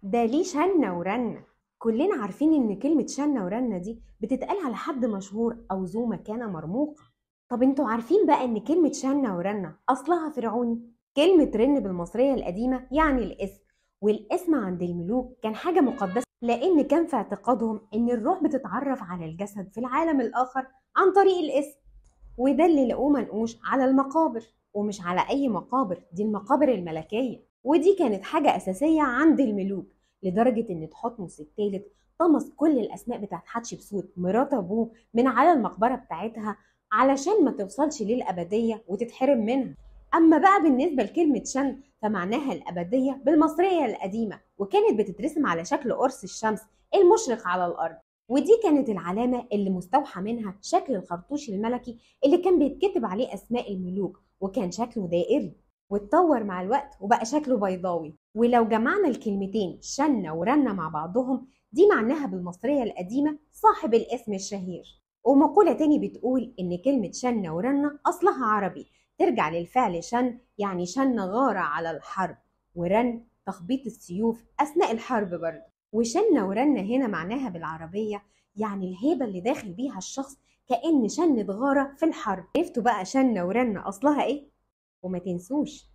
ده ليه شنة ورنة. كلنا عارفين ان كلمة شنة ورنة دي بتتقال على حد مشهور او ذو مكانة مرموقة. طب انتوا عارفين بقى ان كلمة شنة ورنة اصلها فرعوني؟ كلمة رن بالمصرية القديمة يعني الاسم، والاسم عند الملوك كان حاجة مقدسة، لان كان في اعتقادهم ان الروح بتتعرف على الجسد في العالم الاخر عن طريق الاسم. وده اللي لقوه منقوش على المقابر، ومش على أي مقابر، دي المقابر الملكية. ودي كانت حاجة أساسية عند الملوك، لدرجة إن تحتمس الثالث طمس كل الأسماء بتاعت حتشبسوت مرات أبوه من على المقبرة بتاعتها علشان ما توصلش للأبدية وتتحرم منها. أما بقى بالنسبة لكلمة شن فمعناها الأبدية بالمصرية القديمة، وكانت بتترسم على شكل قرص الشمس المشرق على الأرض. ودي كانت العلامة اللي مستوحى منها شكل الخرطوش الملكي اللي كان بيتكتب عليه أسماء الملوك، وكان شكله دائري، واتطور مع الوقت وبقى شكله بيضاوي. ولو جمعنا الكلمتين شنة ورنة مع بعضهم، دي معناها بالمصرية القديمة صاحب الاسم الشهير. ومقولة تاني بتقول إن كلمة شنة ورنة أصلها عربي، ترجع للفعل شن يعني شن غارة على الحرب، ورن تخبيط السيوف أثناء الحرب برضه. وشنة ورنة هنا معناها بالعربية يعني الهيبة اللي داخل بيها الشخص، كأن شنة غارة في الحرب. عرفتوا بقى شنة ورنة أصلها إيه؟ وما تنسوش